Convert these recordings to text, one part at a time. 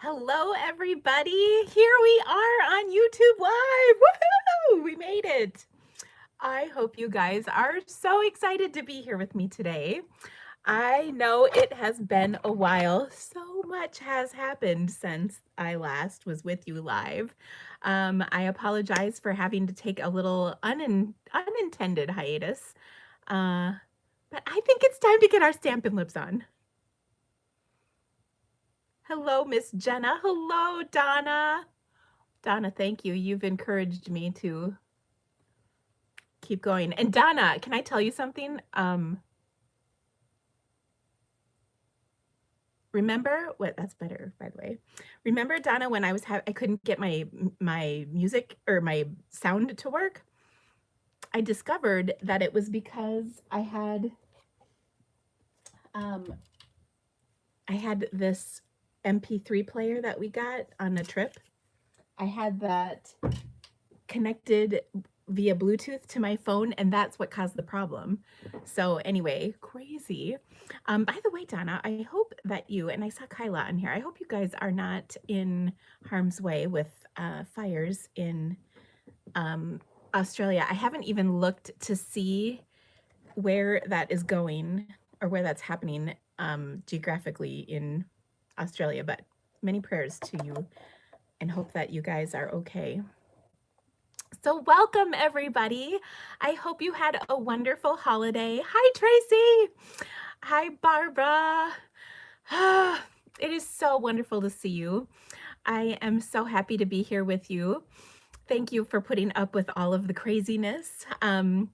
Hello, everybody. Here we are on YouTube Live. Woohoo! We made it. I hope you guys are so excited to be here with me today. I know it has been a while. So much has happened since I last was with you live. I apologize for having to take a little unintended hiatus. But I think it's time to get our Stampin' Lips on. Hello, Miss Jenna. Hello, Donna. Donna, thank you. You've encouraged me to keep going. And Donna, can I tell you something? Remember what? That's better, by the way. Remember, Donna, when I couldn't get my music or my sound to work? I discovered that it was because I had this MP3 player that we got on a trip. I had that connected via Bluetooth to my phone, and that's what caused the problem. So anyway, crazy. By the way, Donna, I hope that you, and I saw Kyla on here, I hope you guys are not in harm's way with fires in Australia. I haven't even looked to see where that is going or where that's happening geographically in Australia, but many prayers to you and hope that you guys are okay. So welcome, everybody. I hope you had a wonderful holiday. Hi, Tracy. Hi, Barbara. It is so wonderful to see you. I am so happy to be here with you. Thank you for putting up with all of the craziness. And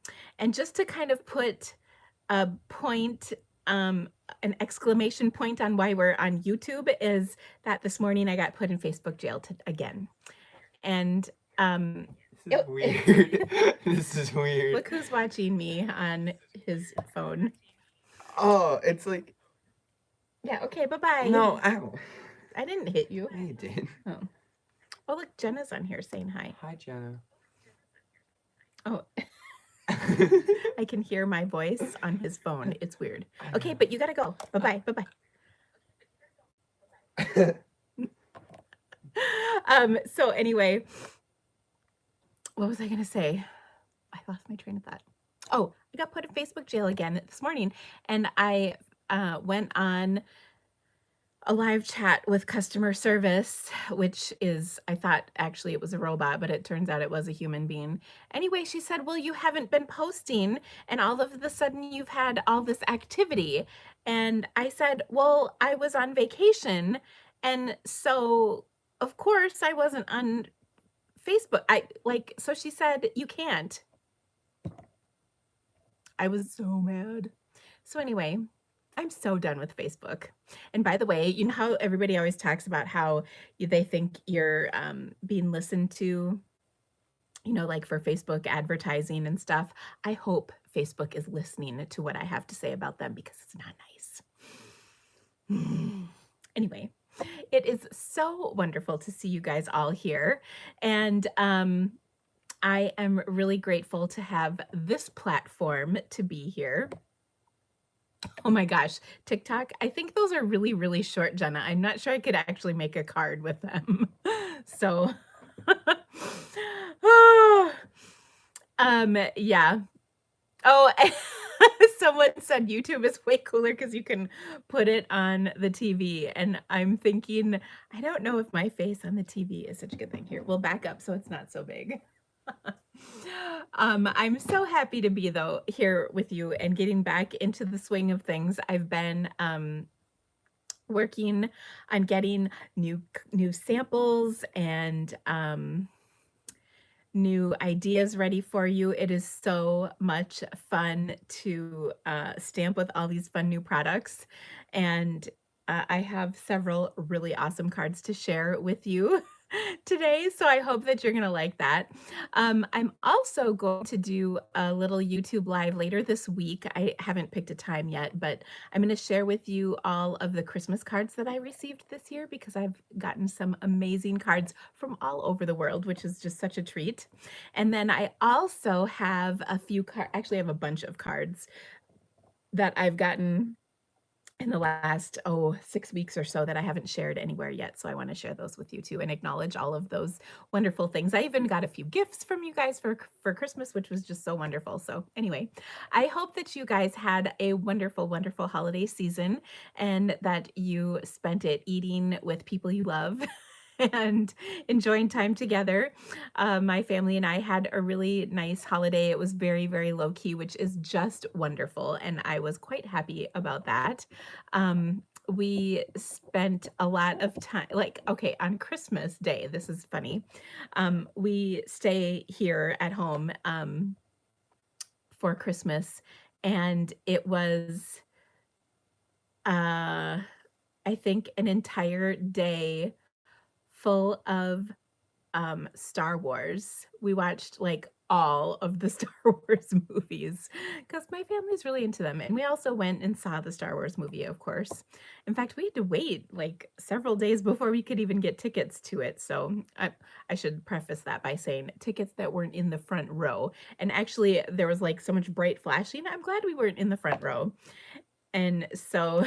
just to kind of put a point, an exclamation point on why we're on YouTube is that this morning I got put in Facebook jail again. And This is weird. This is weird. Look who's watching me on his phone. Oh, it's like. Yeah, okay, bye-bye. No, ow. I didn't hit you. Yeah, you did. Oh. Oh, look, Jenna's on here saying hi. Hi, Jenna. Oh. I can hear my voice on his phone. It's weird. Okay, but you gotta go. Bye-bye. Bye-bye. So anyway, what was I gonna say? I lost my train of thought. Oh, I got put in Facebook jail again this morning, and I went on a live chat with customer service, which is, I thought actually it was a robot, but it turns out it was a human being. Anyway, she said, well, you haven't been posting, and all of a sudden you've had all this activity. And I said, well, I was on vacation, and so of course I wasn't on Facebook. So she said, you can't. I was so mad. So anyway, I'm so done with Facebook. And by the way, you know how everybody always talks about how they think you're being listened to, you know, like for Facebook advertising and stuff. I hope Facebook is listening to what I have to say about them because it's not nice. Anyway, it is so wonderful to see you guys all here. And I am really grateful to have this platform to be here. Oh my gosh, TikTok. I think those are really, really short, Jenna. I'm not sure I could actually make a card with them. So, yeah. Oh, someone said YouTube is way cooler because you can put it on the TV. And I'm thinking, I don't know if my face on the TV is such a good thing. Here, we'll back up so it's not so big. I'm so happy to be here with you and getting back into the swing of things. I've been working on getting new samples and new ideas ready for you. It is so much fun to stamp with all these fun new products, and I have several really awesome cards to share with you today, so I hope that you're gonna like that. I'm also going to do a little YouTube live later this week. I haven't picked a time yet, but I'm gonna share with you all of the Christmas cards that I received this year because I've gotten some amazing cards from all over the world, which is just such a treat. And then I also have a few cards, actually I have a bunch of cards that I've gotten in the last 6 weeks or so that I haven't shared anywhere yet. So I want to share those with you too and acknowledge all of those wonderful things. I even got a few gifts from you guys for Christmas, which was just so wonderful. So anyway, I hope that you guys had a wonderful, wonderful holiday season and that you spent it eating with people you love and enjoying time together. My family and I had a really nice holiday. It was very, very low key, which is just wonderful. And I was quite happy about that. We spent a lot of time, like, okay, on Christmas Day, this is funny. We stay here at home for Christmas, and it was, I think, an entire day full of Star Wars. We watched like all of the Star Wars movies because my family's really into them. And we also went and saw the Star Wars movie, of course. In fact, we had to wait like several days before we could even get tickets to it. So I should preface that by saying tickets that weren't in the front row. And actually, there was like so much bright flashing. I'm glad we weren't in the front row. And so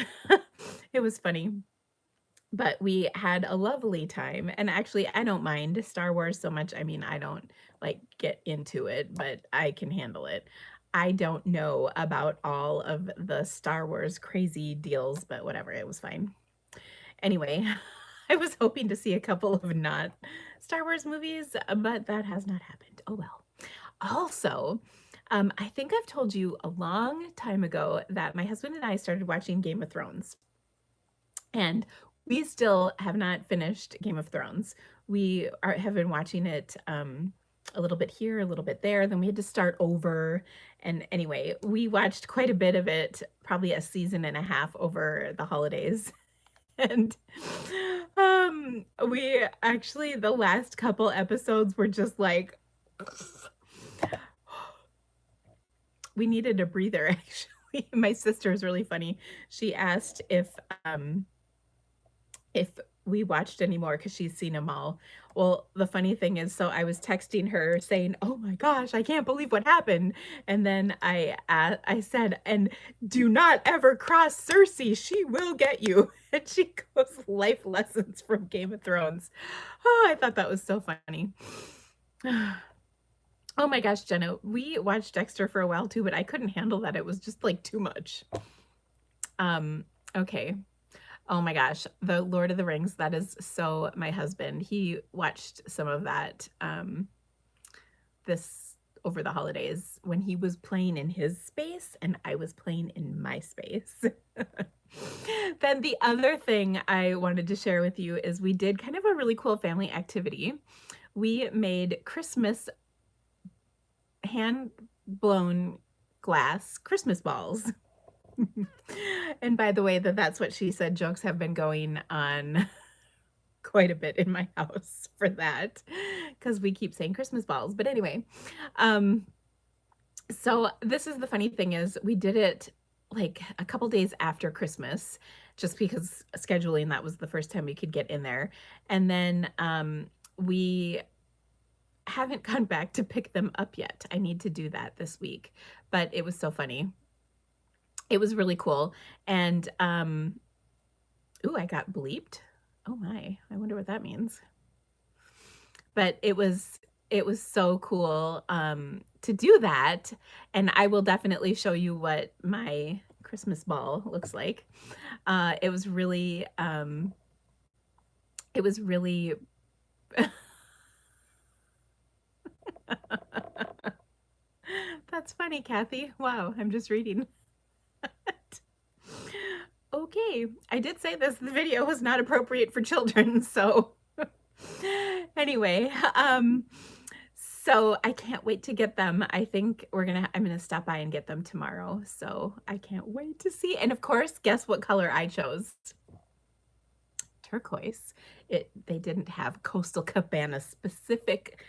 it was funny. But we had a lovely time, and actually, I don't mind Star Wars so much. I mean, I don't, like, get into it, but I can handle it. I don't know about all of the Star Wars crazy deals, but whatever, it was fine. Anyway, I was hoping to see a couple of not Star Wars movies, but that has not happened. Oh, well. Also, I think I've told you a long time ago that my husband and I started watching Game of Thrones. And we still have not finished Game of Thrones. Have been watching it a little bit here, a little bit there. Then we had to start over. And anyway, we watched quite a bit of it, probably a season and a half over the holidays. And we actually, the last couple episodes were just like, we needed a breather, actually. My sister is really funny. She asked if we watched anymore because she's seen them all. Well, the funny thing is, so I was texting her saying, "Oh my gosh, I can't believe what happened." And then I said, "And do not ever cross Cersei. She will get you." And she goes, "Life lessons from Game of Thrones." Oh, I thought that was so funny. Oh my gosh, Jenna, we watched Dexter for a while too, but I couldn't handle that. It was just like too much. Okay. Oh my gosh, the Lord of the Rings, that is so my husband. He watched some of that this over the holidays when he was playing in his space and I was playing in my space. Then the other thing I wanted to share with you is we did kind of a really cool family activity. We made Christmas hand-blown glass Christmas balls. And by the way, that's what she said. Jokes have been going on quite a bit in my house for that because we keep saying Christmas balls. But anyway, so this is the funny thing is we did it like a couple days after Christmas just because scheduling, that was the first time we could get in there. And then we haven't gone back to pick them up yet. I need to do that this week, but it was so funny. It was really cool. And, ooh, I got bleeped. Oh my, I wonder what that means. But it was so cool to do that. And I will definitely show you what my Christmas ball looks like. It was really That's funny, Kathy. Wow, I'm just reading. Okay, I did say the video was not appropriate for children, so anyway, so I can't wait to get them. I think I'm gonna stop by and get them tomorrow, so I can't wait to see. And of course, guess what color I chose? Turquoise. They didn't have Coastal Cabana specific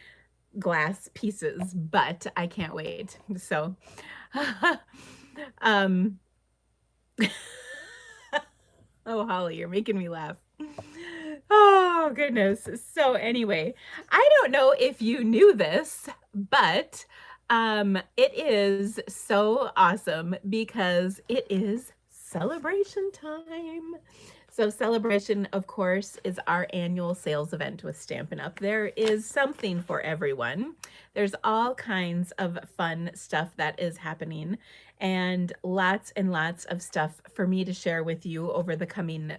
glass pieces, but I can't wait. So, oh, Holly, you're making me laugh. Oh, goodness. So anyway, I don't know if you knew this, but it is so awesome because it is celebration time. So Sale-a-bration, of course, is our annual sales event with Stampin' Up. There is something for everyone. There's all kinds of fun stuff that is happening and lots of stuff for me to share with you over the coming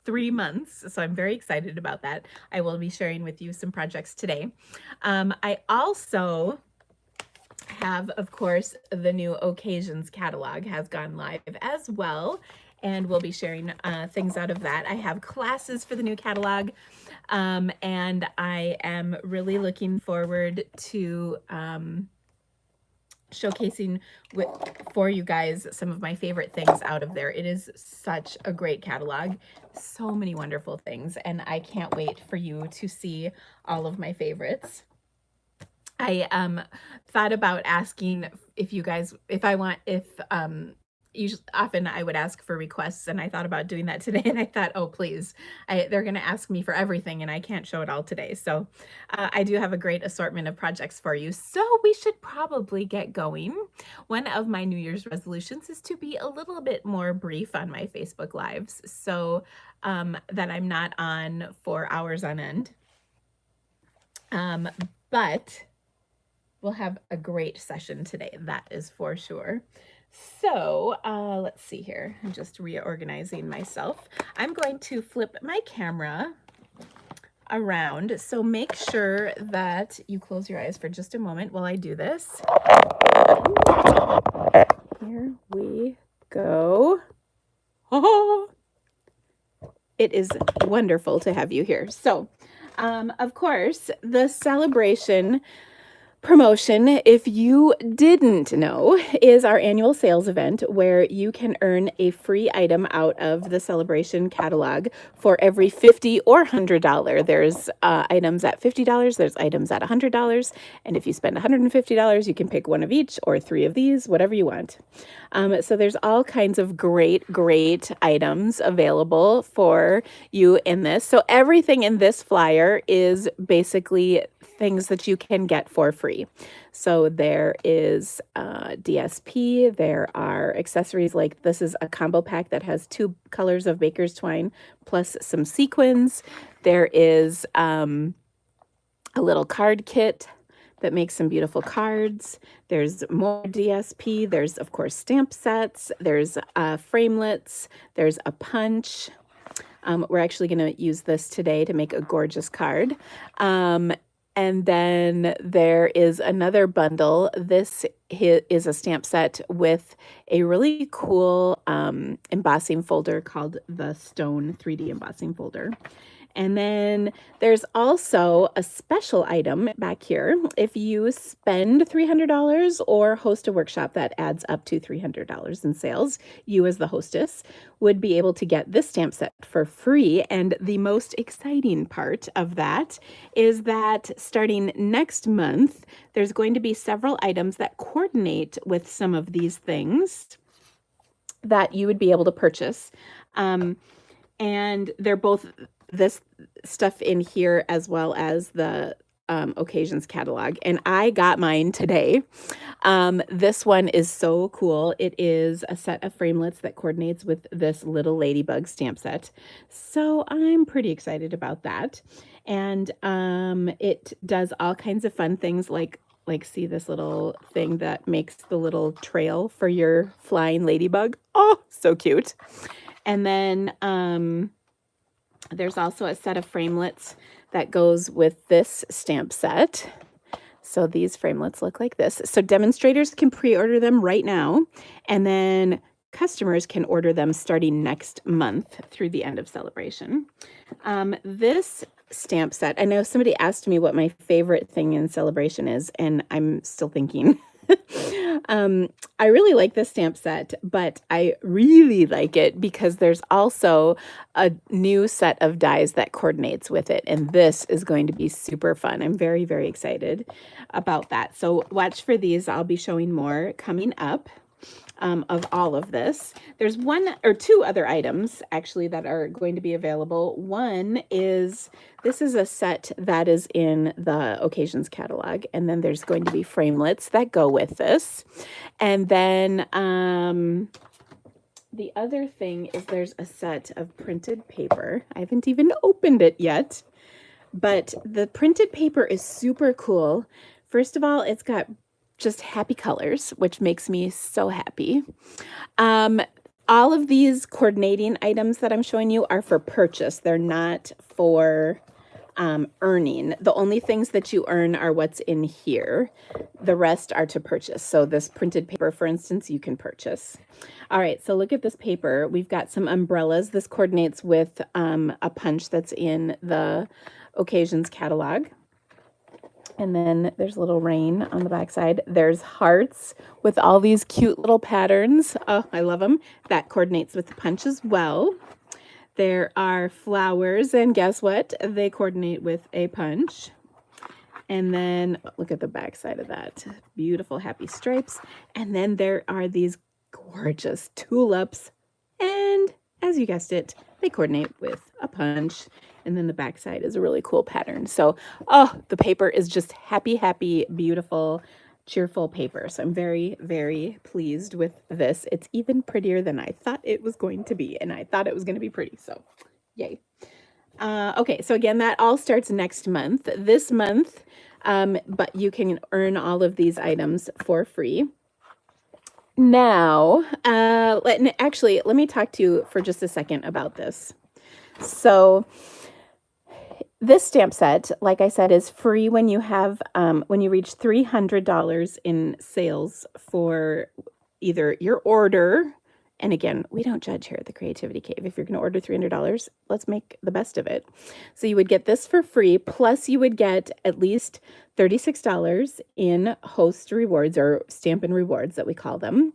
3 months. So I'm very excited about that. I will be sharing with you some projects today. I also have, of course, the new occasions catalog has gone live as well, and we'll be sharing things out of that. I have classes for the new catalog, and I am really looking forward to showcasing for you guys some of my favorite things out of there. It is such a great catalog, so many wonderful things, and I can't wait for you to see all of my favorites. I thought about asking if you guys, usually often I would ask for requests, and I thought about doing that today, and I thought, oh please, they're going to ask me for everything, and I can't show it all today. So I do have a great assortment of projects for you. So we should probably get going. One of my New Year's resolutions is to be a little bit more brief on my Facebook Lives, so that I'm not on for hours on end. But we'll have a great session today, that is for sure. So let's see here. I'm just reorganizing myself. I'm going to flip my camera around. So make sure that you close your eyes for just a moment while I do this. Here we go. Oh, it is wonderful to have you here. So, of course, the Sale-a-bration promotion, if you didn't know, is our annual sales event where you can earn a free item out of the Sale-a-bration catalog for every $50 or $100. There's items at $50, there's items at $100, and if you spend $150, you can pick one of each or 3 of these, whatever you want. So there's all kinds of great items available for you in this. So everything in this flyer is basically things that you can get for free. So there is DSP, there are accessories like this is a combo pack that has 2 colors of baker's twine plus some sequins. There is a little card kit that makes some beautiful cards. There's more DSP. There's, of course, stamp sets. There's framelits. There's a punch. We're actually going to use this today to make a gorgeous card. And then there is another bundle. This is a stamp set with a really cool embossing folder called the Stone 3D embossing folder. And then there's also a special item back here. If you spend $300 or host a workshop that adds up to $300 in sales, you as the hostess would be able to get this stamp set for free. And the most exciting part of that is that starting next month, there's going to be several items that coordinate with some of these things that you would be able to purchase. And they're both this stuff in here as well as the occasions catalog, and I got mine today. This one is so cool. It is a set of framelits that coordinates with this little ladybug stamp set, so I'm pretty excited about that. And it does all kinds of fun things like see this little thing that makes the little trail for your flying ladybug. Oh, so cute. And then there's also a set of framelits that goes with this stamp set. So these framelits look like this. So demonstrators can pre-order them right now, and then customers can order them starting next month through the end of Sale-a-bration. This stamp set, I know somebody asked me what my favorite thing in Sale-a-bration is, and I'm still thinking. I really like this stamp set, but I really like it because there's also a new set of dies that coordinates with it, and this is going to be super fun. I'm very, very excited about that. So watch for these. I'll be showing more coming up of all of this. There's 1 or 2 other items actually that are going to be available. One is, this is a set that is in the occasions catalog, and then there's going to be framelits that go with this. And then the other thing is there's a set of printed paper. I haven't even opened it yet, but the printed paper is super cool. First of all, it's got just happy colors, which makes me so happy. All of these coordinating items that I'm showing you are for purchase. They're not for earning. The only things that you earn are what's in here. The rest are to purchase. So this printed paper, for instance, you can purchase. All right, so look at this paper. We've got some umbrellas. This coordinates with a punch that's in the Occasions catalog. And then there's a little rain on the backside. There's hearts with all these cute little patterns. Oh, I love them. That coordinates with the punch as well. There are flowers, and guess what? They coordinate with a punch. And then look at the back side of that. Beautiful, happy stripes. And then there are these gorgeous tulips. And as you guessed it, they coordinate with a punch. And then the back side is a really cool pattern. So, oh, the paper is just happy, happy, beautiful, cheerful paper. So I'm very, very pleased with this. It's even prettier than I thought it was going to be, and I thought it was going to be pretty, so yay. Okay, so again, that all starts next month. This month, but you can earn all of these items for free. Now, let me talk to you for just a second about this. So this stamp set, like I said, is free when you have when you reach $300 in sales for either your order. And again, we don't judge here at the Creativity Cave. If you're going to order $300, let's make the best of it. So you would get this for free, plus you would get at least $36 in host rewards, or Stampin' Rewards that we call them.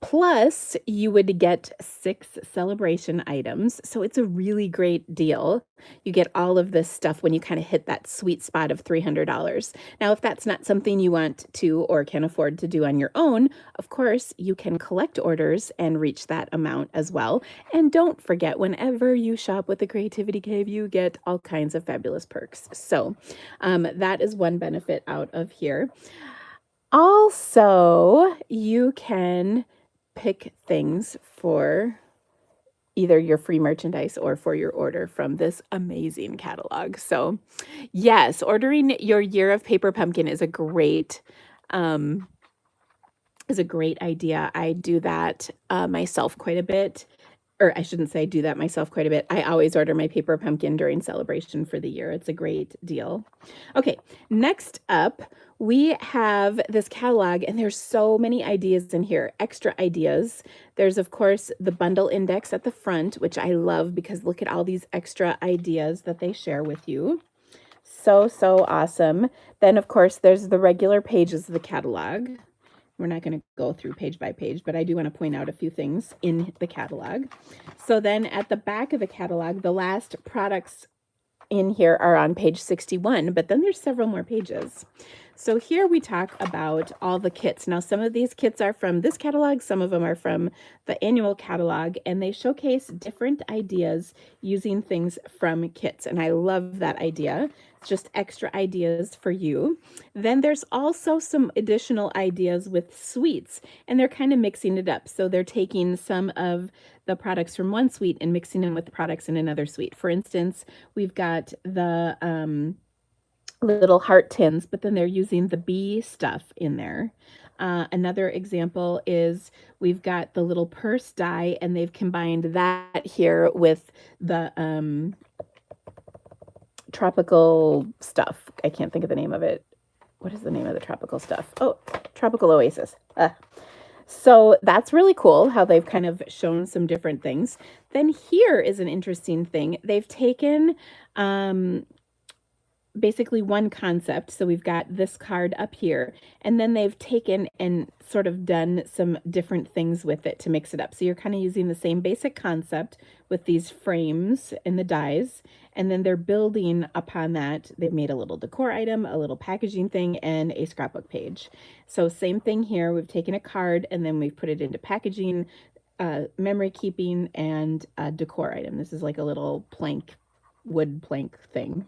Plus you would get 6 Sale-a-bration items. So it's a really great deal. You get all of this stuff when you kind of hit that sweet spot of $300. Now, if that's not something you want to or can afford to do on your own, of course, you can collect orders and reach that amount as well. And don't forget, whenever you shop with the Creativity Cave, you get all kinds of fabulous perks. So that is one benefit out of here. Also, you can pick things for either your free merchandise or for your order from this amazing catalog. So yes, ordering your Year of Paper Pumpkin is a great idea. I do that myself quite a bit. Or I shouldn't say do that myself quite a bit. I always order my paper pumpkin during Sale-a-bration for the year. It's a great deal. Okay, next up, we have this catalog, and there's so many ideas in here, extra ideas. There's, of course, the bundle index at the front, which I love because look at all these extra ideas that they share with you. So, so awesome. Then, of course, there's the regular pages of the catalog. We're not going to go through page by page, but I do want to point out a few things in the catalog. So then at the back of the catalog, the last products in here are on page 61, but then there's several more pages. So here we talk about all the kits. Now, some of these kits are from this catalog, some of them are from the annual catalog, and they showcase different ideas using things from kits. And I love that idea. It's just extra ideas for you. Then there's also some additional ideas with suites, and they're kind of mixing it up. So they're taking some of the products from one suite and mixing them with products in another suite. For instance, we've got the little heart tins, but then they're using the bee stuff in there. Another example is we've got the little purse die, and they've combined that here with the tropical stuff. I can't think of the name of it. What is the name of the tropical stuff? Oh, Tropical Oasis. So that's really cool how they've kind of shown some different things. Then here is an interesting thing. They've taken basically one concept. So we've got this card up here, and then they've taken and sort of done some different things with it to mix it up. So you're kind of using the same basic concept with these frames and the dies, and then they're building upon that. They've made a little decor item, a little packaging thing, and a scrapbook page. So same thing here. We've taken a card and then we've put it into packaging, memory keeping, and a decor item. This is like a little plank, wood plank thing.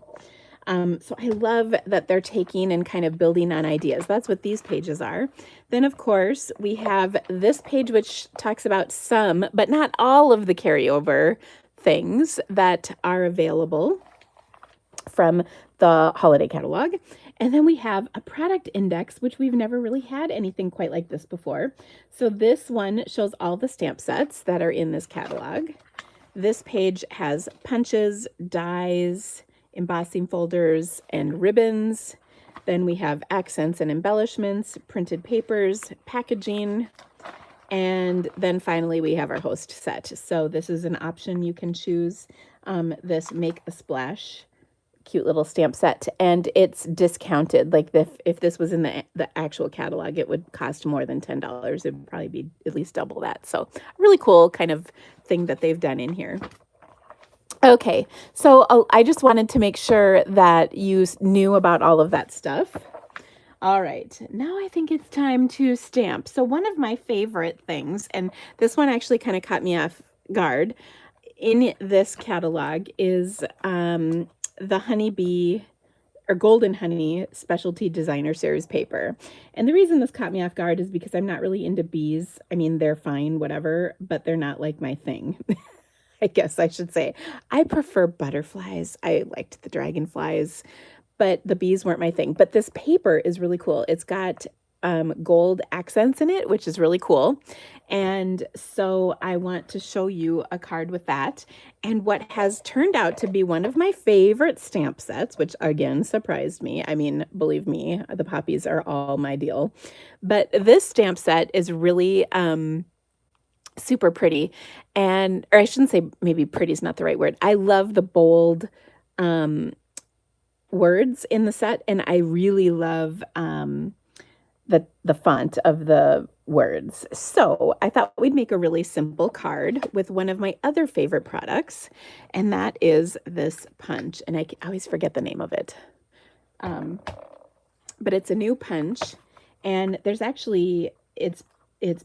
So I love that they're taking and kind of building on ideas. That's what these pages are. Then, of course, we have this page, which talks about some, but not all of the carryover things that are available from the holiday catalog. And then we have a product index, which we've never really had anything quite like this before. So this one shows all the stamp sets that are in this catalog. This page has punches, dies, embossing folders, and ribbons. Then we have accents and embellishments, printed papers, packaging, and then finally we have our host set. So this is an option you can choose, this Make a Splash cute little stamp set, and it's discounted. Like if this was in the actual catalog, it would cost more than $10. It would probably be at least double that. So really cool kind of thing that they've done in here. Okay, so I just wanted to make sure that you knew about all of that stuff. All right, now I think it's time to stamp. So one of my favorite things, and this one actually kind of caught me off guard in this catalog, is the Honeybee or Golden Honey Specialty Designer Series paper. And the reason this caught me off guard is because I'm not really into bees. I mean, they're fine, whatever, but they're not like my thing. I guess I should say. I prefer butterflies. I liked the dragonflies, but the bees weren't my thing. But this paper is really cool. It's got gold accents in it, which is really cool. And so I want to show you a card with that. And what has turned out to be one of my favorite stamp sets, which again surprised me. I mean, believe me, the poppies are all my deal. But this stamp set is really super pretty. Or I shouldn't say, maybe pretty is not the right word. I love the bold words in the set, and I really love the font of the words. So I thought we'd make a really simple card with one of my other favorite products, and that is this punch. And I always forget the name of it. But it's a new punch, and there's actually, it's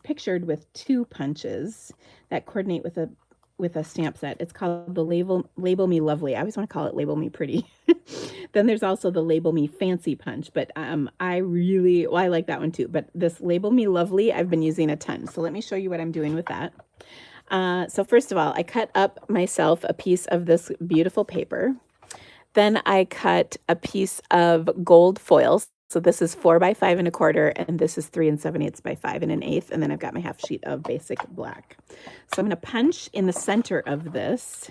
pictured with two punches that coordinate with a stamp set. It's called the Label Me Lovely. I always want to call it Label Me Pretty. Then there's also the Label Me Fancy punch, but I like that one too. But this Label Me Lovely, I've been using a ton. So let me show you what I'm doing with that. So first of all, I cut up myself a piece of this beautiful paper. Then I cut a piece of gold foil. So this is 4 by 5 1/4, and this is 3 7/8 by 5 1/8, and then I've got my half sheet of basic black. So I'm going to punch in the center of this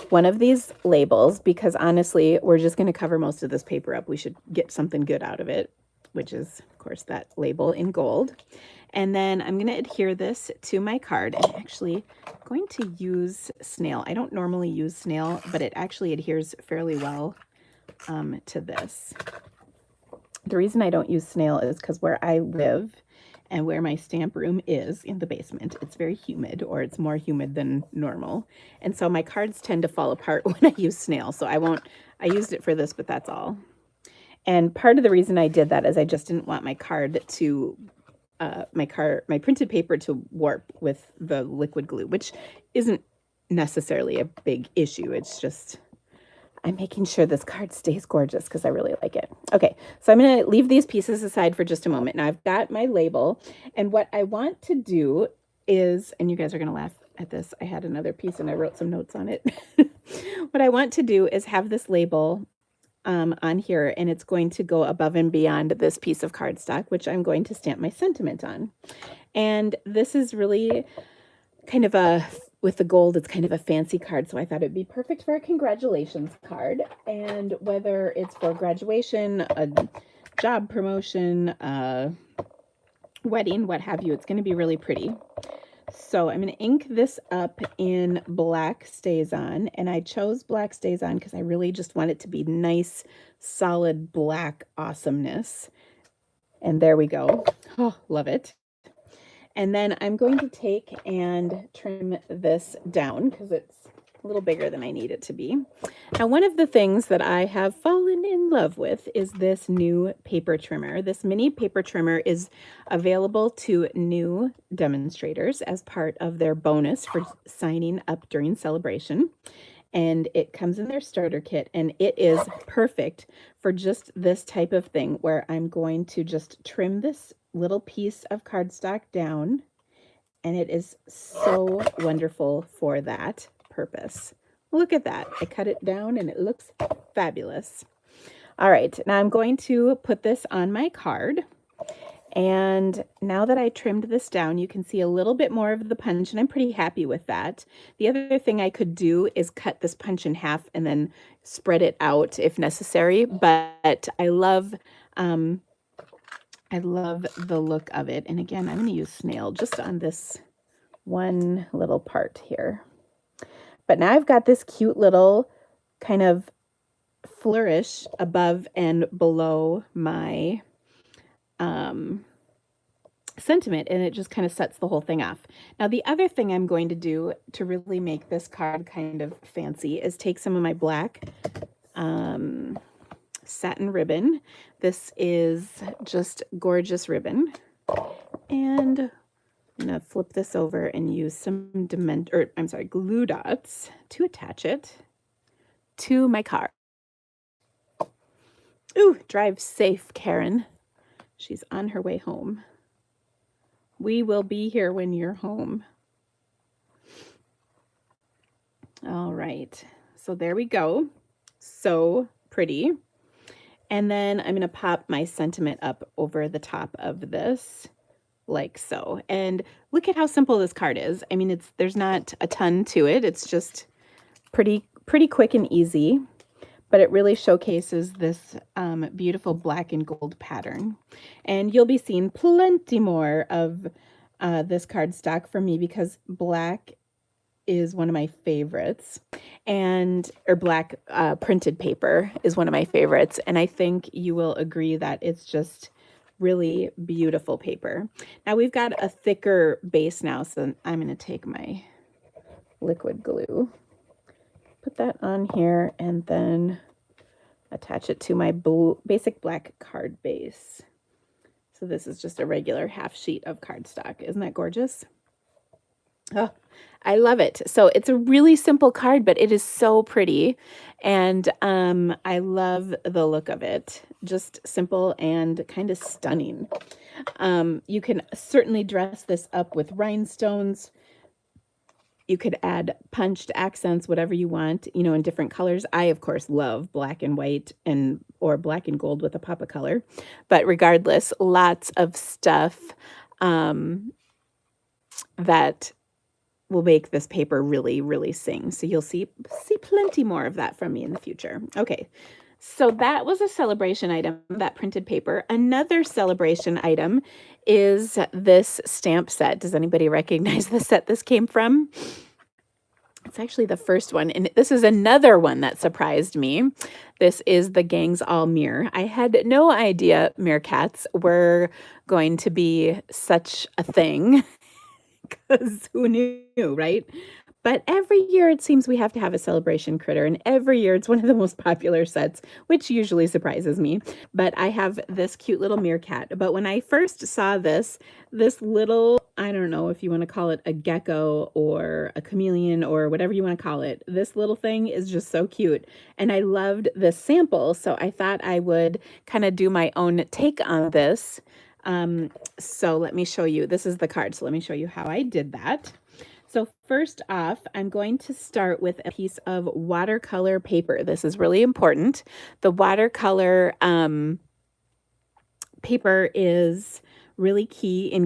one of these labels, because honestly, we're just going to cover most of this paper up. We should get something good out of it, which is, of course, that label in gold. And then I'm going to adhere this to my card. I'm actually going to use snail. I don't normally use snail, but it actually adheres fairly well to this. The reason I don't use snail is because where I live and where my stamp room is in the basement, it's very humid, or it's more humid than normal. And so my cards tend to fall apart when I use snail. So I used it for this, but that's all. And part of the reason I did that is I just didn't want my card to, my printed paper to warp with the liquid glue, which isn't necessarily a big issue. It's just, I'm making sure this card stays gorgeous because I really like it. Okay, so I'm going to leave these pieces aside for just a moment. Now I've got my label, and what I want to do is, and you guys are going to laugh at this, I had another piece and I wrote some notes on it. What I want to do is have this label on here, and it's going to go above and beyond this piece of cardstock, which I'm going to stamp my sentiment on. And this is really kind of with the gold, it's kind of a fancy card, so I thought it'd be perfect for a congratulations card. And whether it's for graduation, a job promotion, a wedding, what have you, it's going to be really pretty. So I'm going to ink this up in Black Stays On, and I chose Black Stays On because I really just want it to be nice, solid black awesomeness. And there we go. Oh, love it. And then I'm going to take and trim this down because it's a little bigger than I need it to be. Now, one of the things that I have fallen in love with is this new paper trimmer. This mini paper trimmer is available to new demonstrators as part of their bonus for signing up during celebration. and it comes in their starter kit, and it is perfect for just this type of thing where I'm going to just trim this little piece of cardstock down, and it is so wonderful for that purpose. Look at that. I cut it down and it looks fabulous. All right, now I'm going to put this on my card. And now that I trimmed this down, you can see a little bit more of the punch, and I'm pretty happy with that. The other thing I could do is cut this punch in half and then spread it out if necessary, but I love the look of it. And again, I'm going to use snail just on this one little part here. But now I've got this cute little kind of flourish above and below my sentiment, and it just kind of sets the whole thing off. Now, the other thing I'm going to do to really make this card kind of fancy is take some of my black satin ribbon. This is just gorgeous ribbon, and I'm going to flip this over and use some glue dots to attach it to my card. Ooh, drive safe, Karen. She's on her way home. We will be here when you're home. All right, so there we go. So pretty. And then I'm going to pop my sentiment up over the top of this like so. And look at how simple this card is. I mean, there's not a ton to it. It's just pretty quick and easy, but it really showcases this beautiful black and gold pattern. And you'll be seeing plenty more of this cardstock from me because black is one of my favorites, or black printed paper is one of my favorites. And I think you will agree that it's just really beautiful paper. Now we've got a thicker base now, so I'm going to take my liquid glue, put that on here, and then attach it to my basic black card base. So this is just a regular half sheet of cardstock. Isn't that gorgeous? Oh, I love it. So it's a really simple card, but it is so pretty. And I love the look of it. Just simple and kind of stunning. You can certainly dress this up with rhinestones. You could add punched accents, whatever you want, in different colors. I, of course, love black and white or black and gold with a pop of color. But regardless, lots of stuff that will make this paper really, really sing. So you'll see plenty more of that from me in the future. Okay, so that was a celebration item, that printed paper. Another celebration item is this stamp set. Does anybody recognize the set this came from? It's actually the first one, and this is another one that surprised me. This is the Gangs All Meer. I had no idea Meerkats were going to be such a thing, because who knew, right? But every year it seems we have to have a celebration critter, and every year it's one of the most popular sets, which usually surprises me. But I have this cute little meerkat. But when I first saw this little, I don't know if you want to call it a gecko or a chameleon or whatever you want to call it, this little thing is just so cute. And I loved this sample, so I thought I would kind of do my own take on this. So let me show you. This is the card, so let me show you how I did that. So first off, I'm going to start with a piece of watercolor paper. This is really important. The watercolor paper is really key in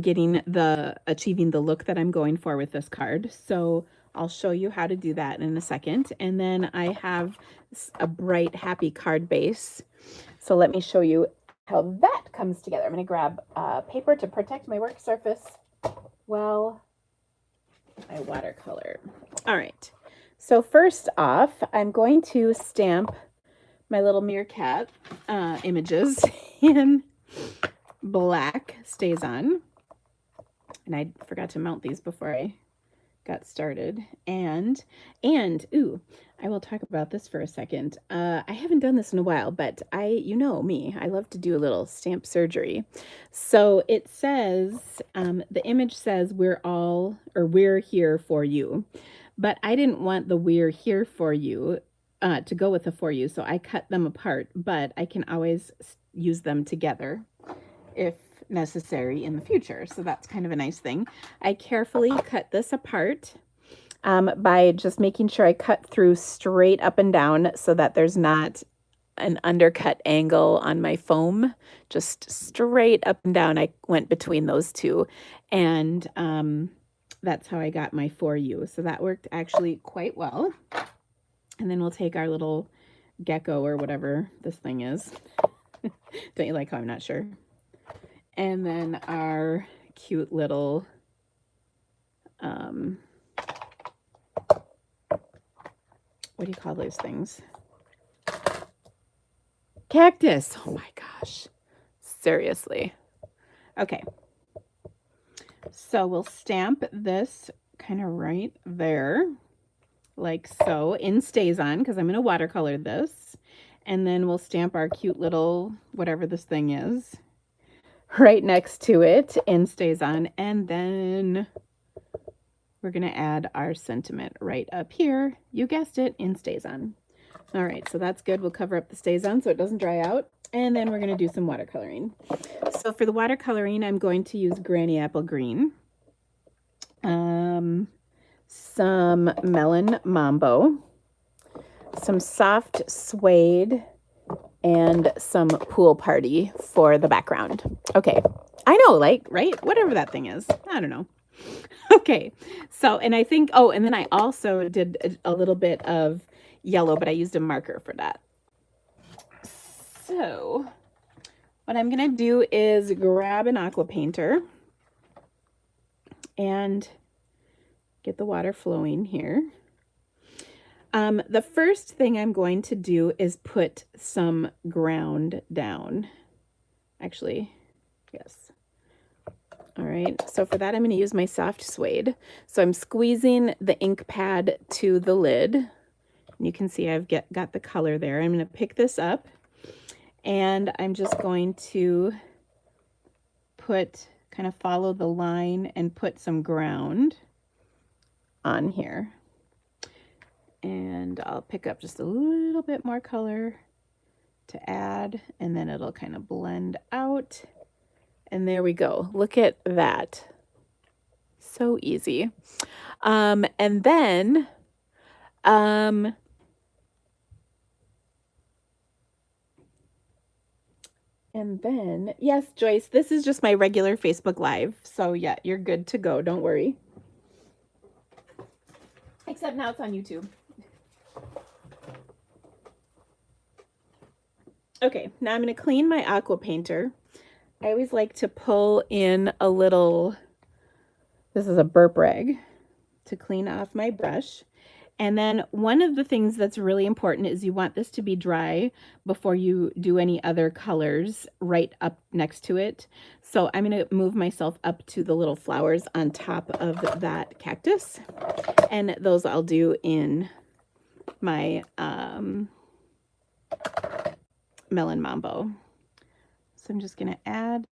achieving the look that I'm going for with this card. So I'll show you how to do that in a second. And then I have a bright, happy card base. So let me show you how that comes together. I'm going to grab paper to protect my work surface while I watercolor. All right. So first off, I'm going to stamp my little meerkat images in black Stays On. And I forgot to mount these before I got started. And ooh, I will talk about this for a second. I haven't done this in a while, but you know me, I love to do a little stamp surgery. So it says, the image says, we're here for you. but I didn't want the we're here for you to go with the for you, so I cut them apart, but I can always use them together if necessary in the future. So that's kind of a nice thing. I carefully cut this apart by just making sure I cut through straight up and down so that there's not an undercut angle on my foam. Just straight up and down I went between those two, and that's how I got my for you. So that worked actually quite well. And then we'll take our little gecko or whatever this thing is. Don't you like how I'm not sure? And then our cute little what do you call those things? Cactus. Oh my gosh. Seriously. Okay. So we'll stamp this kind of right there, like so, in StazOn, because I'm going to watercolor this. And then we'll stamp our cute little, whatever this thing is, right next to it in StazOn. And then we're going to add our sentiment right up here. You guessed it, in StazOn. All right, so that's good. We'll cover up the StazOn so it doesn't dry out. And then we're going to do some watercoloring. So for the watercoloring, I'm going to use Granny Apple Green, some Melon Mambo, some soft suede, and some Pool Party for the background. Okay, I know, like, right? Whatever that thing is. I don't know. Okay, so, and I think, oh, and then I also did a little bit of yellow, but I used a marker for that. So what I'm going to do is grab an aqua painter and get the water flowing here. The first thing I'm going to do is put some ground down. Actually, yes. All right, so for that, I'm going to use my soft suede. So I'm squeezing the ink pad to the lid. And you can see I've got the color there. I'm going to pick this up, and I'm just going to kind of follow the line and put some ground on here. And I'll pick up just a little bit more color to add, and then it'll kind of blend out. And there we go. Look at that. So easy. And then, yes, Joyce, this is just my regular Facebook Live. So yeah, you're good to go. Don't worry. Except now it's on YouTube. Okay, now I'm going to clean my aqua painter. I always like to pull in a little, this is a burp rag, to clean off my brush. And then one of the things that's really important is you want this to be dry before you do any other colors right up next to it. So I'm going to move myself up to the little flowers on top of that cactus. And those I'll do in my Melon Mambo. So I'm just going to add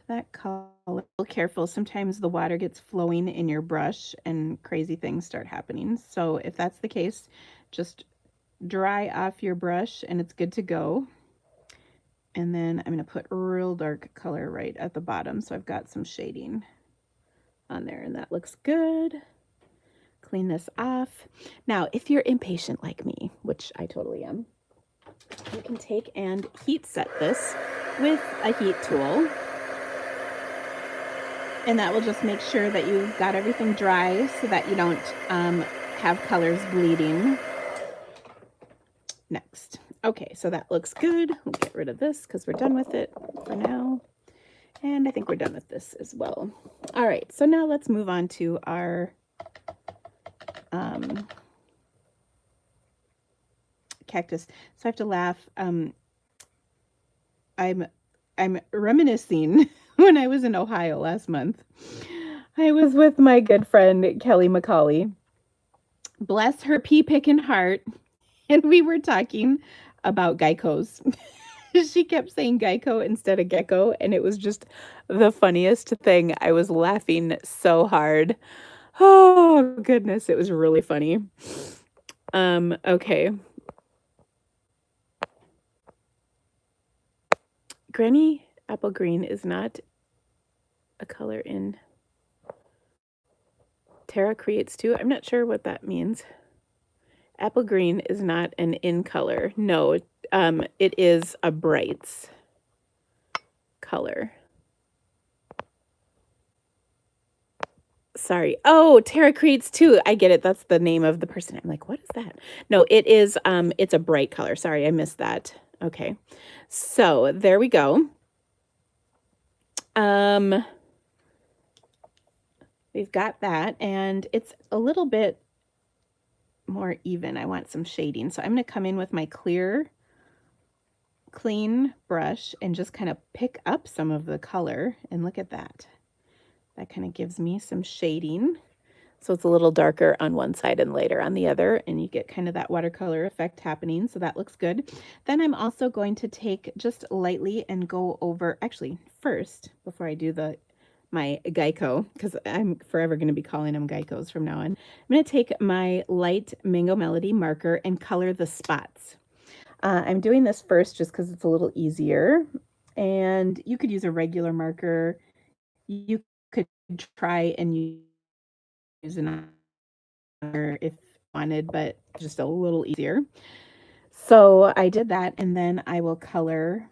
that color. Be careful. Sometimes the water gets flowing in your brush and crazy things start happening. So if that's the case, just dry off your brush and it's good to go. And then I'm going to put real dark color right at the bottom. So I've got some shading on there and that looks good. Clean this off. Now, if you're impatient like me, which I totally am, you can take and heat set this with a heat tool. And that will just make sure that you've got everything dry so that you don't have colors bleeding. Next. Okay, so that looks good. We'll get rid of this because we're done with it for now. And I think we're done with this as well. All right, so now let's move on to our cactus. So I have to laugh. I'm reminiscing when I was in Ohio last month. I was with my good friend Kelly McCauley. Bless her pea-picking heart. And we were talking about geckos. She kept saying gecko instead of gecko, and it was just the funniest thing. I was laughing so hard. Oh, goodness. It was really funny. Okay. Granny apple green is not a color in Tara Creates too. I'm not sure what that means. Apple green is not an in color. No, it is a brights color. Sorry. Oh, Tara Creates too. I get it. That's the name of the person. I'm like, what is that? No, it is, it's a bright color. Sorry, I missed that. Okay. So there we go. We've got that, and it's a little bit more even. I want some shading. So I'm going to come in with my clear, clean brush and just kind of pick up some of the color. And look at that. That kind of gives me some shading. So it's a little darker on one side and lighter on the other, and you get kind of that watercolor effect happening. So that looks good. Then I'm also going to take just lightly and go over, actually first, before I do my Geico, because I'm forever going to be calling them Geicos from now on. I'm going to take my light Mango Melody marker and color the spots. I'm doing this first just because it's a little easier, and you could use a regular marker. You could try and use an marker if wanted, but just a little easier. So I did that, and then I will color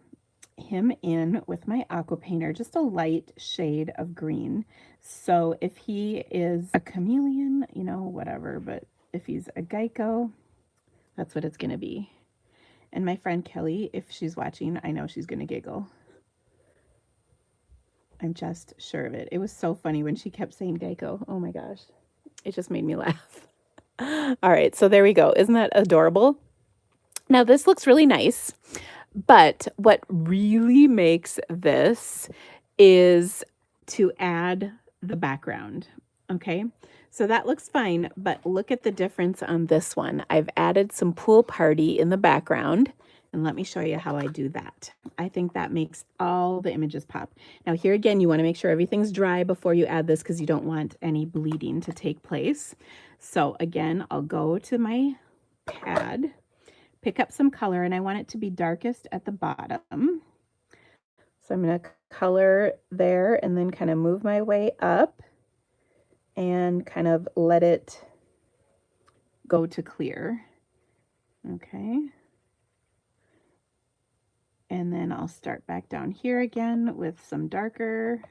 him in with my aqua painter, just a light shade of green. So if he is a chameleon, you know, whatever, but if he's a gecko, that's what it's going to be. And my friend Kelly, if she's watching, I know she's going to giggle. I'm just sure of it. It was so funny when she kept saying gecko. Oh my gosh. It just made me laugh. All right, so there we go. Isn't that adorable? Now this looks really nice. But what really makes this is to add the background, okay? So that looks fine, but look at the difference on this one. I've added some pool party in the background, and let me show you how I do that. I think that makes all the images pop. Now here again, you want to make sure everything's dry before you add this because you don't want any bleeding to take place. So again, I'll go to my pad, pick up some color, and I want it to be darkest at the bottom. So I'm going to color there and then kind of move my way up and kind of let it go to clear. Okay. And then I'll start back down here again with some darker.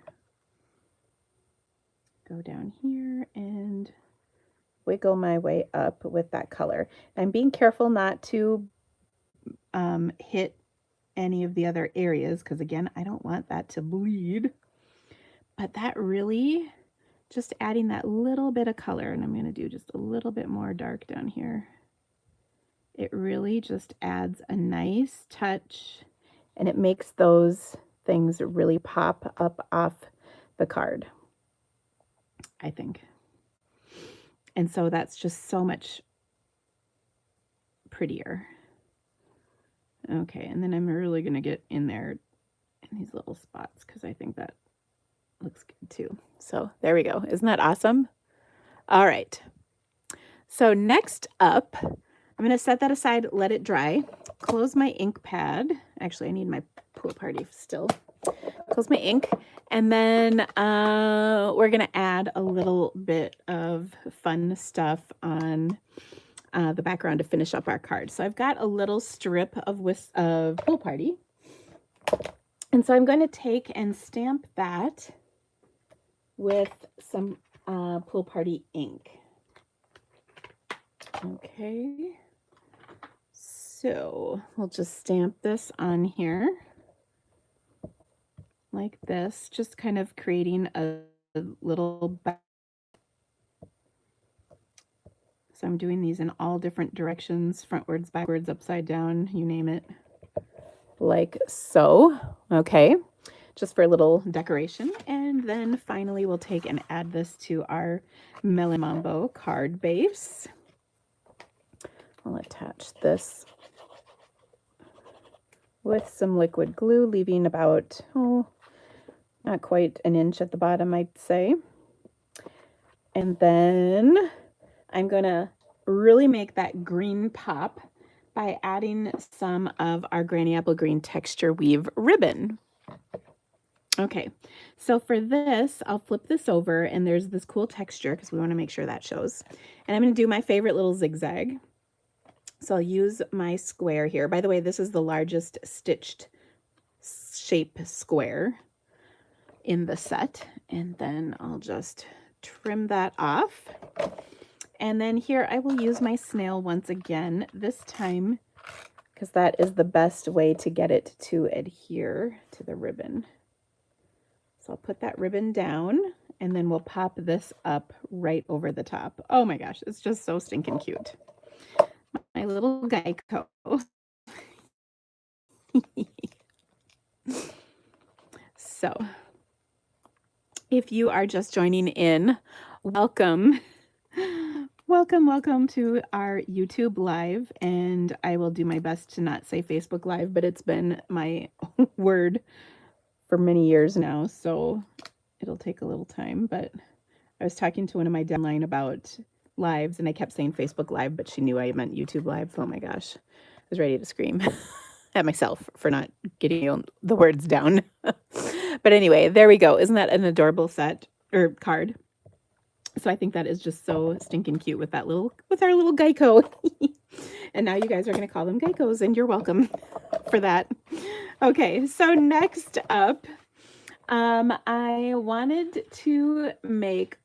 Go down here and wiggle my way up with that color. I'm being careful not to hit any of the other areas because again, I don't want that to bleed. But that really, just adding that little bit of color, and I'm going to do just a little bit more dark down here. It really just adds a nice touch, and it makes those things really pop up off the card, I think. And so that's just so much prettier. Okay, and then I'm really going to get in there in these little spots because I think that looks good too. So there we go. Isn't that awesome? All right. So next up, I'm going to set that aside, let it dry, close my ink pad. Actually, I need my pool party still. Close my ink, and then we're going to add a little bit of fun stuff on the background to finish up our card. So I've got a little strip of pool party, and so I'm going to take and stamp that with some pool party ink. Okay, so we'll just stamp this on here like this, just kind of creating a little back. So I'm doing these in all different directions, frontwards, backwards, upside down, you name it, like so. Okay, just for a little decoration. And then finally we'll take and add this to our Melon Mambo card base. I'll attach this with some liquid glue, leaving about, not quite an inch at the bottom, I'd say. And then I'm gonna really make that green pop by adding some of our Granny Apple Green Texture Weave ribbon. Okay, so for this, I'll flip this over and there's this cool texture because we want to make sure that shows. And I'm going to do my favorite little zigzag. So I'll use my square here. By the way, this is the largest stitched shape square in the set. And then I'll just trim that off. And then here I will use my snail once again, this time because that is the best way to get it to adhere to the ribbon. So I'll put that ribbon down and then we'll pop this up right over the top. Oh my gosh, it's just so stinking cute. My little Geico. So if you are just joining in, welcome. Welcome to our YouTube live. And I will do my best to not say Facebook live, but it's been my word for many years now, so it'll take a little time. But I was talking to one of my downline about lives and I kept saying Facebook live, but she knew I meant YouTube live. Oh my gosh, I was ready to scream at myself for not getting the words down. But anyway, there we go. Isn't that an adorable set or card? So I think that is just so stinking cute with our little Geico. And now you guys are going to call them Geicos and you're welcome for that. Okay, so next up, I wanted to make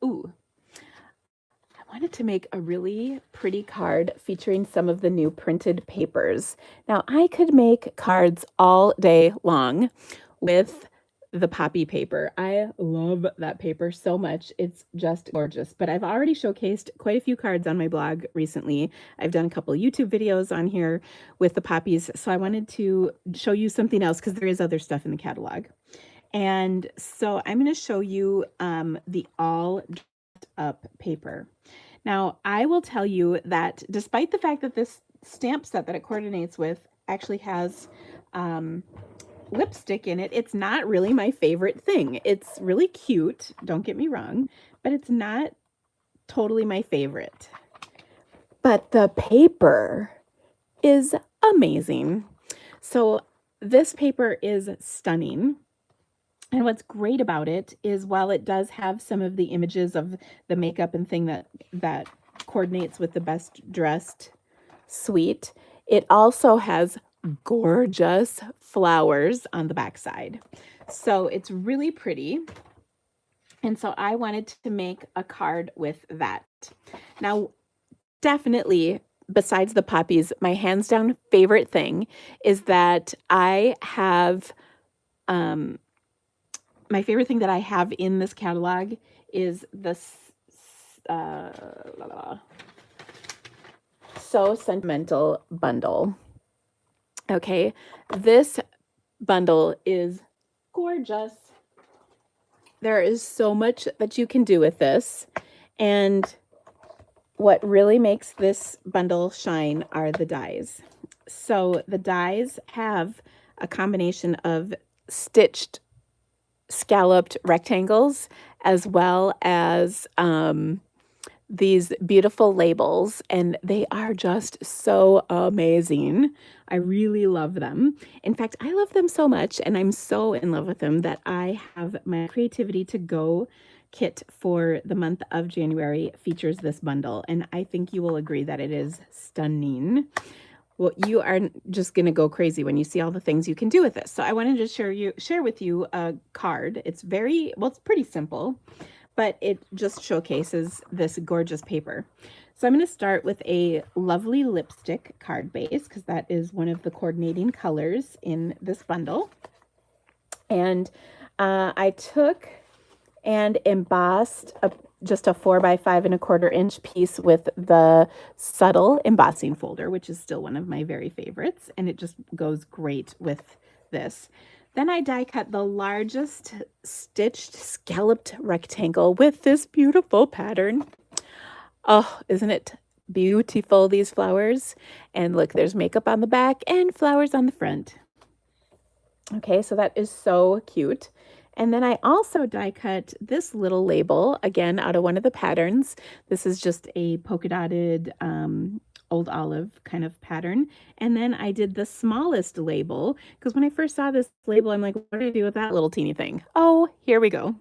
a really pretty card featuring some of the new printed papers. Now, I could make cards all day long with the poppy paper. I love that paper so much. It's just gorgeous. But I've already showcased quite a few cards on my blog recently. I've done a couple YouTube videos on here with the poppies. So I wanted to show you something else because there is other stuff in the catalog. And so I'm going to show you the all dressed up paper. Now, I will tell you that despite the fact that this stamp set that it coordinates with actually has lipstick in it, it's not really my favorite thing. It's really cute, don't get me wrong, but it's not totally my favorite. But the paper is amazing. So this paper is stunning. And what's great about it is while it does have some of the images of the makeup and thing that coordinates with the Best Dressed suite, it also has gorgeous flowers on the back side. So it's really pretty. And so I wanted to make a card with that. Now, definitely, besides the poppies, my hands down favorite thing is that I have, my favorite thing that I have in this catalog is this So Sentimental bundle. Okay, this bundle is gorgeous. There is so much that you can do with this. And what really makes this bundle shine are the dies. So the dies have a combination of stitched scalloped rectangles as well as these beautiful labels, and they are just so amazing. I really love them. In fact, I love them so much, and I'm so in love with them that I have my Creativity to Go kit for the month of January features this bundle, and I think you will agree that it is stunning. Well, you are just going to go crazy when you see all the things you can do with this. So I wanted to share with you a card. It's it's pretty simple, but it just showcases this gorgeous paper. So I'm going to start with a lovely lipstick card base because that is one of the coordinating colors in this bundle. And I took and embossed just a 4x5 1/4 inch piece with the subtle embossing folder, which is still one of my very favorites, and it just goes great with this. Then I die cut the largest stitched scalloped rectangle with this beautiful pattern. Oh, isn't it beautiful, these flowers? And look, there's makeup on the back and flowers on the front. Okay, so that is so cute. And then I also die cut this little label, again, out of one of the patterns. This is just a polka dotted old olive kind of pattern. And then I did the smallest label, because when I first saw this label, I'm like, what do I do with that little teeny thing? Oh, here we go.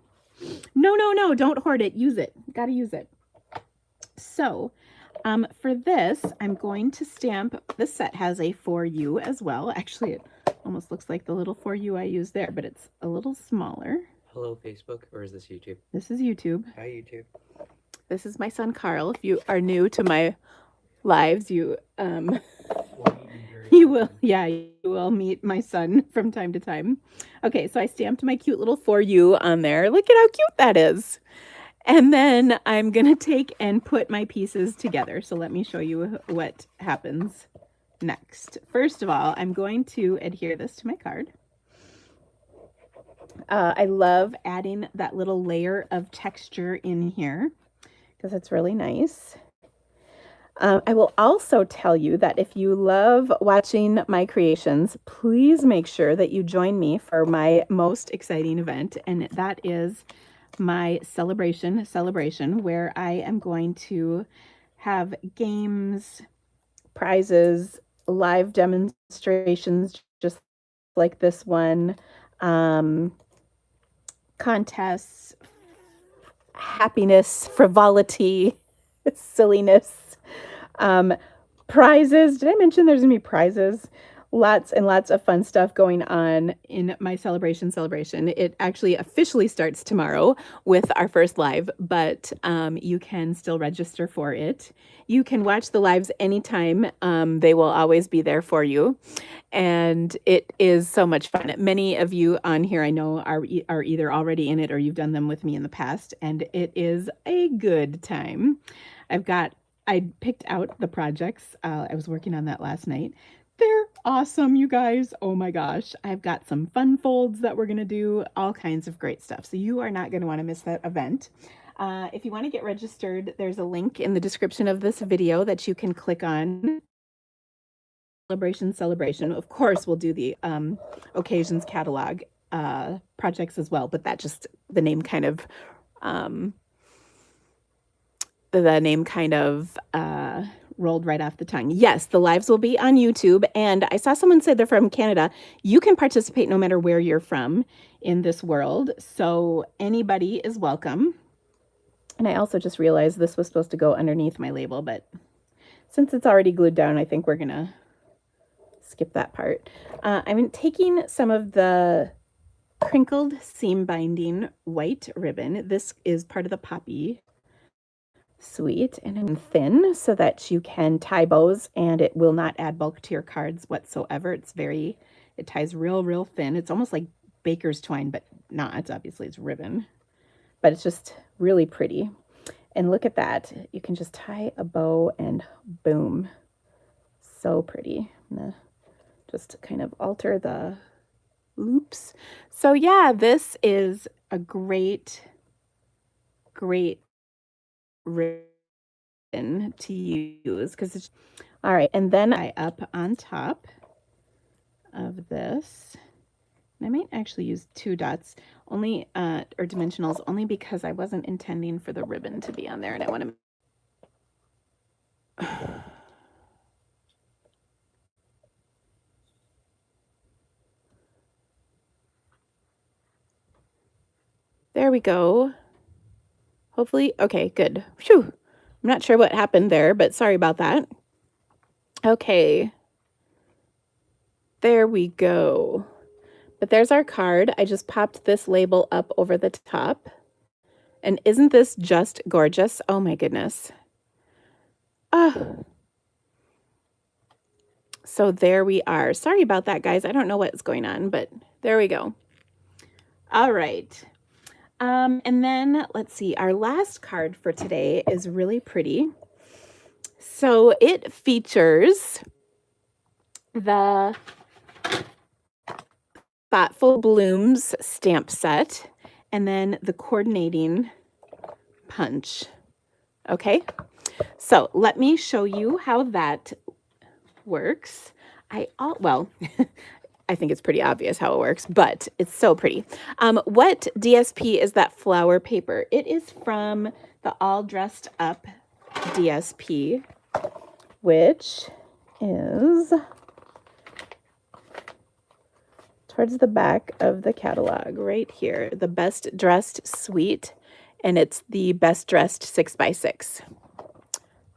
No, no, no, don't hoard it. Use it. Got to use it. So for this, I'm going to stamp, this set has a For You as well. Actually, it almost looks like the little For You I used there, but it's a little smaller. Hello, Facebook, or is this YouTube? This is YouTube. Hi, YouTube. This is my son, Carl. If you are new to my lives, you will, yeah, you will meet my son from time to time. Okay, so I stamped my cute little For You on there. Look at how cute that is. And then I'm going to take and put my pieces together. So let me show you what happens next. First of all, I'm going to adhere this to my card. I love adding that little layer of texture in here because it's really nice. I will also tell you that if you love watching my creations, please make sure that you join me for my most exciting event, and that is my celebration, where I am going to have games, prizes, live demonstrations just like this one, contests, happiness, frivolity, silliness, prizes. Did I mention there's gonna be prizes? Lots and lots of fun stuff going on in my celebration. It actually officially starts tomorrow with our first live, but you can still register for it. You can watch the lives anytime. They will always be there for you. And it is so much fun. Many of you on here I know are either already in it or you've done them with me in the past, and it is a good time. I picked out the projects. I was working on that last night. They're awesome, you guys. Oh my gosh. I've got some fun folds that we're going to do, all kinds of great stuff. So you are not going to want to miss that event. If you want to get registered, there's a link in the description of this video that you can click on. Celebration. Of course, we'll do the occasions catalog projects as well, but that just the name kind of rolled right off the tongue. Yes, the lives will be on YouTube, and I saw someone say they're from Canada. You can participate no matter where you're from in this world, so anybody is welcome. And I also just realized this was supposed to go underneath my label, but since it's already glued down, I think we're gonna skip that part. I'm taking some of the crinkled seam binding white ribbon. This is part of the poppy suite, and I'm thin so that you can tie bows and it will not add bulk to your cards whatsoever. It ties real thin. It's almost like baker's twine, but not. Obviously it's ribbon, but it's just really pretty. And look at that. You can just tie a bow and boom. So pretty. I'm gonna just kind of alter the loops. So yeah, this is a great ribbon to use because it's all right. And then I up on top of this, and I might actually use 2 dots only or dimensionals only because I wasn't intending for the ribbon to be on there, and I want to there we go. Hopefully, okay, good. Phew. I'm not sure what happened there, but sorry about that. Okay. There we go. But there's our card. I just popped this label up over the top. And isn't this just gorgeous? Oh my goodness. So there we are. Sorry about that, guys. I don't know what's going on, but there we go. All right. And then let's see, our last card for today is really pretty. So it features the Thoughtful Blooms stamp set and then the coordinating punch. Okay, so let me show you how that works. Well, I think it's pretty obvious how it works, but it's so pretty. What DSP is that flower paper? It is from the All Dressed Up DSP, which is towards the back of the catalog right here. The Best Dressed Suite, and it's the Best Dressed 6x6.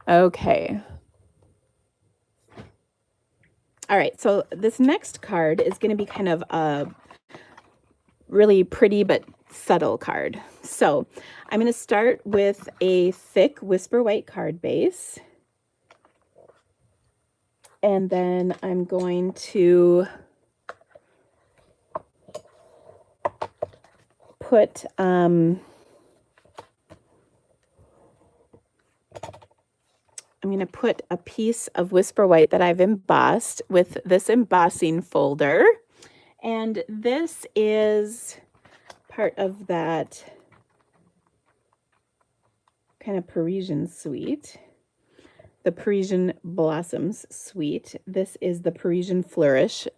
Okay. All right, so this next card is going to be kind of a really pretty but subtle card. So I'm going to start with a thick Whisper White card base. And then I'm going to put a piece of Whisper White that I've embossed with this embossing folder. And this is part of that kind of Parisian suite, the Parisian Blossoms suite. This is the Parisian Flourish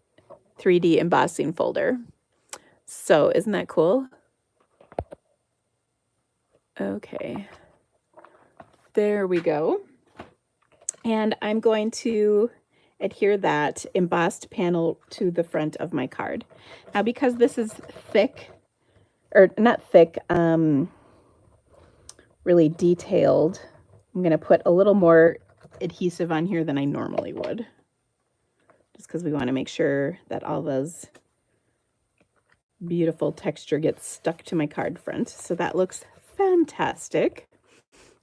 3D embossing folder. So isn't that cool? Okay, there we go. And I'm going to adhere that embossed panel to the front of my card. Now, because this is thick, or not thick, really detailed, I'm going to put a little more adhesive on here than I normally would, just because we want to make sure that all those beautiful texture gets stuck to my card front. So that looks fantastic.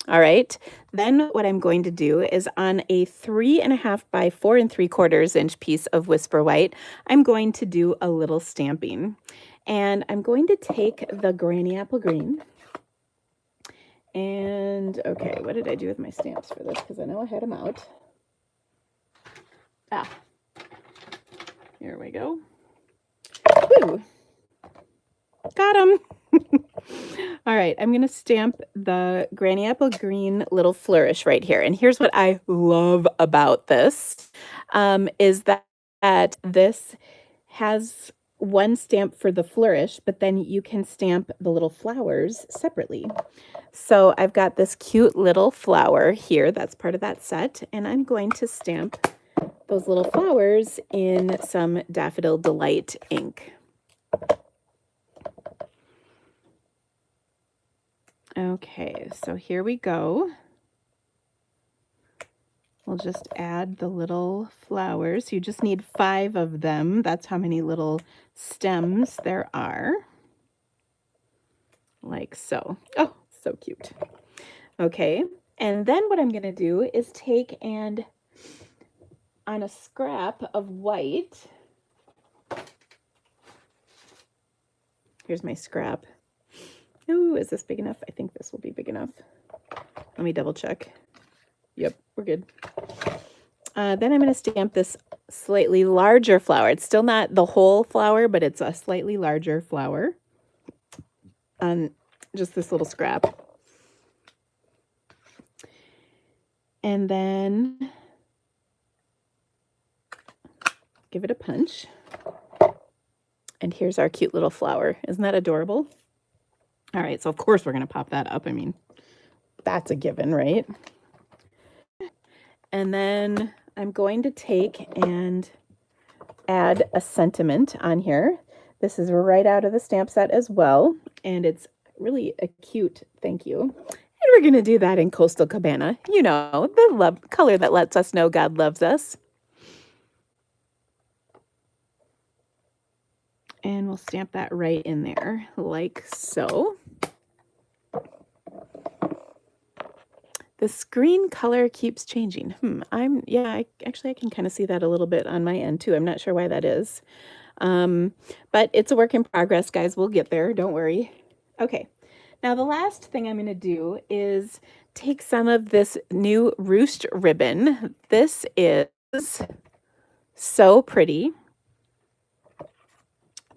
All right, then what I'm going to do is on a 3.5 by 4 3/4 inch piece of Whisper White, I'm going to do a little stamping. And I'm going to take the Granny Apple Green. And, okay, what did I do with my stamps for this? Because I know I had them out. Ah, here we go. Woo! Got them. All right, I'm going to stamp the Granny Apple Green little flourish right here. And here's what I love about this, is that this has one stamp for the flourish, but then you can stamp the little flowers separately. So I've got this cute little flower here. That's part of that set. And I'm going to stamp those little flowers in some Daffodil Delight ink. Okay, so here we go. We'll just add the little flowers. You just need 5 of them. That's how many little stems there are. Like so. Oh, so cute. Okay, and then what I'm going to do is take and on a scrap of white, here's my scrap. Ooh, is this big enough? I think this will be big enough. Let me double check. Yep, we're good. Then I'm going to stamp this slightly larger flower. It's still not the whole flower, but it's a slightly larger flower on just this little scrap. And then give it a punch. And here's our cute little flower. Isn't that adorable? All right, so of course we're going to pop that up. I mean, that's a given, right? And then I'm going to take and add a sentiment on here. This is right out of the stamp set as well, and it's really a cute thank you. And we're going to do that in Coastal Cabana. You know, the color that lets us know God loves us. And we'll stamp that right in there, like so. The screen color keeps changing. I can kind of see that a little bit on my end too. I'm not sure why that is. But it's a work in progress, guys. We'll get there. Don't worry. Okay. Now the last thing I'm going to do is take some of this new Roost ribbon. This is so pretty.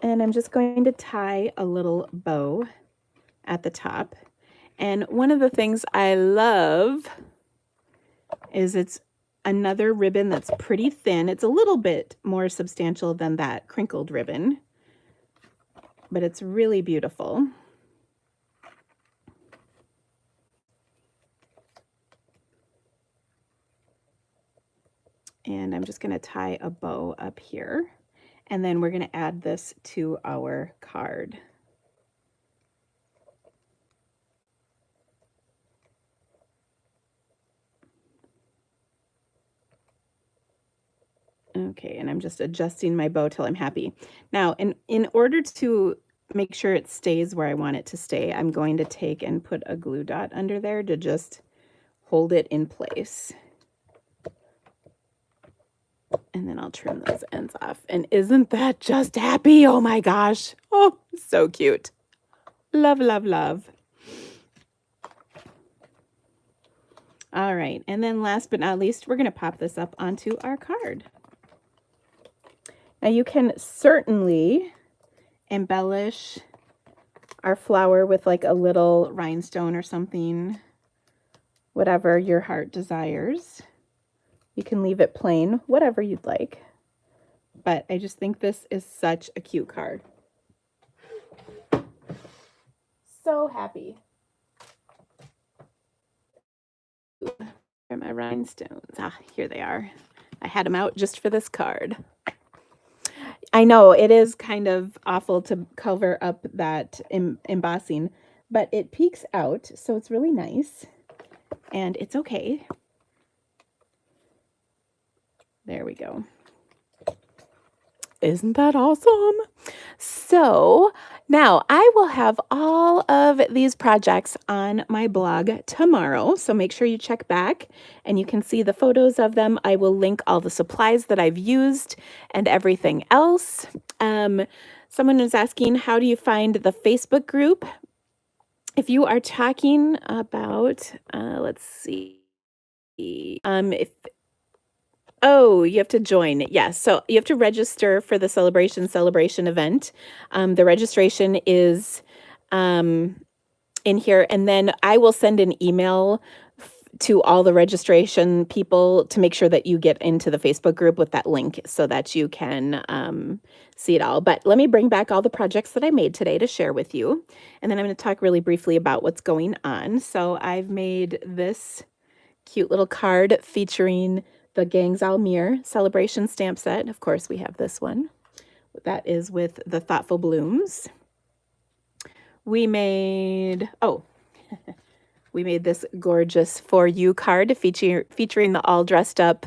And I'm just going to tie a little bow at the top. And one of the things I love is it's another ribbon that's pretty thin. It's a little bit more substantial than that crinkled ribbon, but it's really beautiful. And I'm just going to tie a bow up here. And then we're going to add this to our card. Okay, and I'm just adjusting my bow till I'm happy. Now, in order to make sure it stays where I want it to stay, I'm going to take and put a glue dot under there to just hold it in place. And then I'll trim those ends off. And isn't that just happy? Oh my gosh. Oh, so cute. Love, love, love. All right, and then last but not least, we're going to pop this up onto our card. Now you can certainly embellish our flower with like a little rhinestone or something, whatever your heart desires. You can leave it plain, whatever you'd like. But I just think this is such a cute card. So happy. Where are my rhinestones? Ah, here they are. I had them out just for this card. I know it is kind of awful to cover up that embossing, but it peeks out, so it's really nice. And it's okay. There we go. Isn't that awesome? So now I will have all of these projects on my blog tomorrow. So make sure you check back and you can see the photos of them. I will link all the supplies that I've used and everything else. Someone is asking, how do you find the Facebook group? If you are talking about, let's see, Oh, you have to join. Yes. So you have to register for the Sale-a-bration event. The registration is in here. And then I will send an email to all the registration people to make sure that you get into the Facebook group with that link so that you can see it all. But let me bring back all the projects that I made today to share with you. And then I'm going to talk really briefly about what's going on. So I've made this cute little card featuring the Gangs Almere Celebration stamp set. Of course, we have this one. That is with the Thoughtful Blooms. We made, we made this gorgeous For You card featuring the all dressed up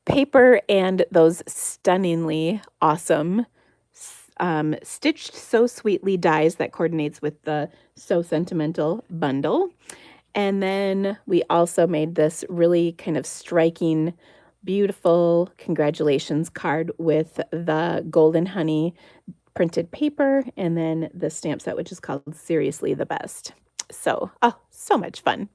paper and those stunningly awesome stitched so sweetly dies that coordinates with the So Sentimental bundle. And then we also made this really kind of striking, beautiful congratulations card with the Golden Honey printed paper and then the stamp set, which is called Seriously the Best. So, so much fun.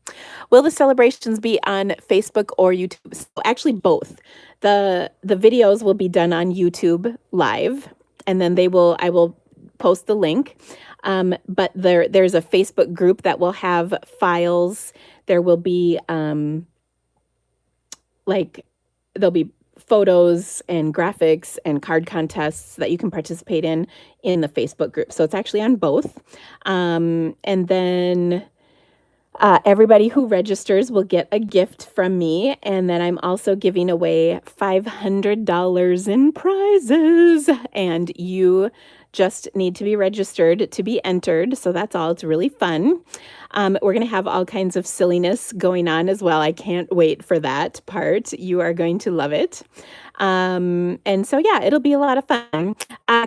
Will the celebrations be on Facebook or YouTube? So actually both. The videos will be done on YouTube live, and then I will post the link. But there's a Facebook group that will have files. There will be there'll be photos and graphics and card contests that you can participate in the Facebook group. So it's actually on both. And then everybody who registers will get a gift from me. And then I'm also giving away $500 in prizes. And you just need to be registered to be entered. So that's all. It's really fun. We're going to have all kinds of silliness going on as well. I can't wait for that part. You are going to love it. And so, yeah, it'll be a lot of fun.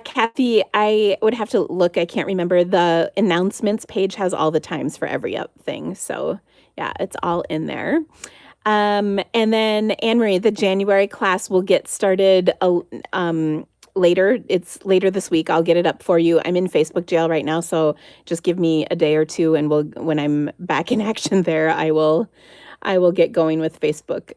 Kathy, I would have to look. I can't remember. The announcements page has all the times for everything. So, yeah, it's all in there. And then, Anne-Marie, the January class will get started later. It's later this week. I'll get it up for you. I'm in Facebook jail right now, so just give me a day or two, and when I'm back in action there, I will get going with Facebook,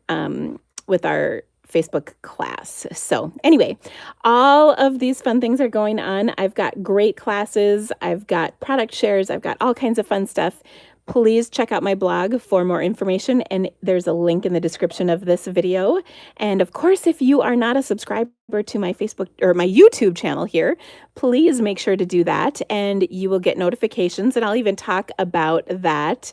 with our Facebook class. So anyway, all of these fun things are going on. I've got great classes. I've got product shares. I've got all kinds of fun stuff. please check out my blog for more information, and there's a link in the description of this video. And of course, if you are not a subscriber to my Facebook or my YouTube channel here, please make sure to do that, and you will get notifications, and I'll even talk about that.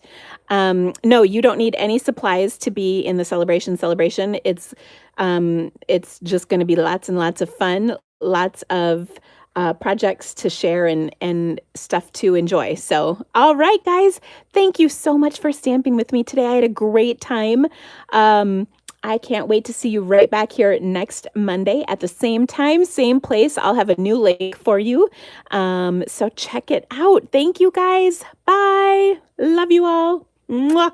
No, you don't need any supplies to be in the celebration. It's just going to be lots and lots of fun, lots of projects to share and stuff to enjoy. So, all right, guys, thank you so much for stamping with me today. I had a great time. I can't wait to see you right back here next Monday at the same time, same place. I'll have a new link for you. So check it out. Thank you, guys. Bye. Love you all. Mwah.